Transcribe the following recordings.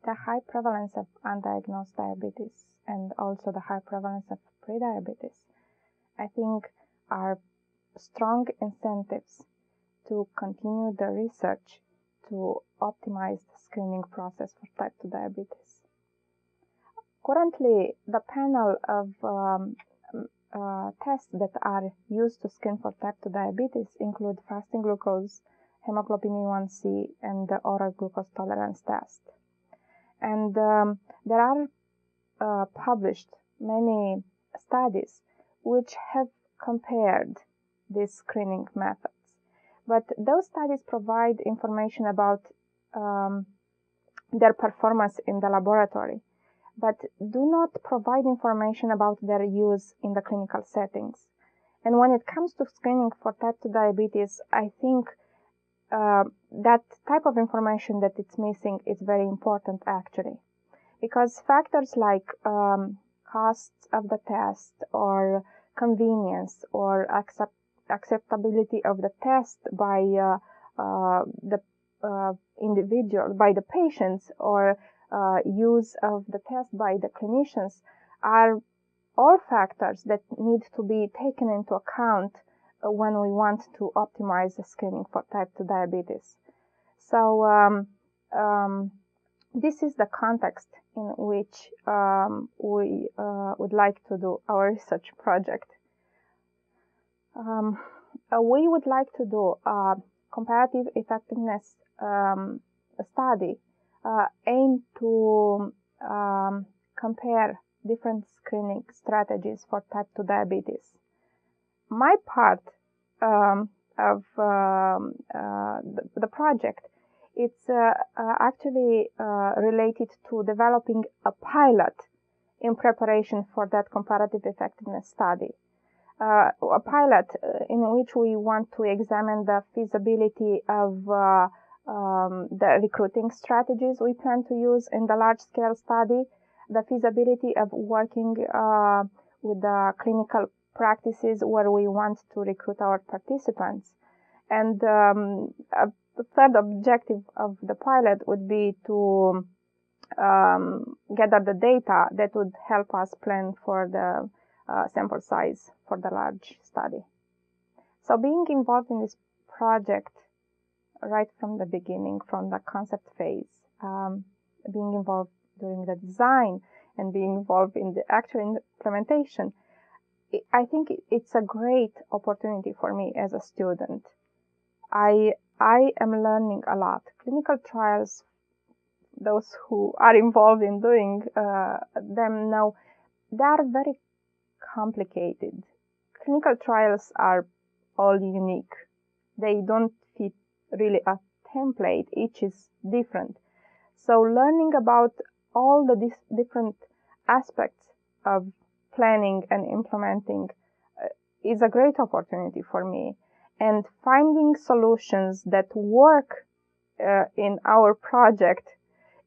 the high prevalence of undiagnosed diabetes and also the high prevalence of prediabetes, I think, are strong incentives to continue the research to optimize the screening process for type 2 diabetes. Currently, the panel of tests that are used to screen for type 2 diabetes include fasting glucose, hemoglobin A1C, and the oral glucose tolerance test. And there are published many studies which have compared these screening methods. But those studies provide information about their performance in the laboratory, but do not provide information about their use in the clinical settings. And when it comes to screening for type 2 diabetes, I think that type of information that it's missing is very important actually, because factors like costs of the test or convenience or acceptability of the test by the individual, by the patients, or use of the test by the clinicians are all factors that need to be taken into account when we want to optimize the screening for type 2 diabetes. So this is the context in which we would like to do our research project. We would like to do a comparative effectiveness study aimed to compare different screening strategies for type 2 diabetes. My part of the project, it's actually related to developing a pilot in preparation for that comparative effectiveness study. A pilot in which we want to examine the feasibility of the recruiting strategies we plan to use in the large-scale study, the feasibility of working with the clinical practices where we want to recruit our participants. And the third objective of the pilot would be to gather the data that would help us plan for the sample size for the large study. So being involved in this project right from the beginning, from the concept phase, being involved during the design and being involved in the actual implementation, I think it's a great opportunity for me as a student. I am learning a lot. Clinical trials, those who are involved in doing them know they are very complicated. Clinical trials are all unique. They don't fit really a template. Each is different. So learning about all the different aspects of planning and implementing is a great opportunity for me. And finding solutions that work in our project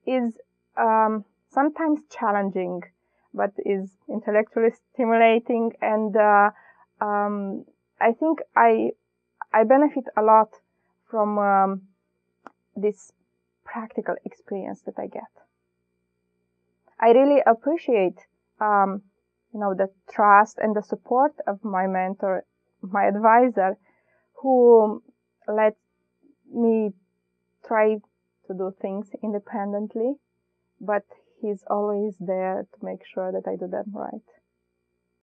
is sometimes challenging, but is intellectually stimulating, and I think I benefit a lot from this practical experience that I get. I really appreciate the trust and the support of my mentor, my advisor, who let me try to do things independently, but he's always there to make sure that I do them right.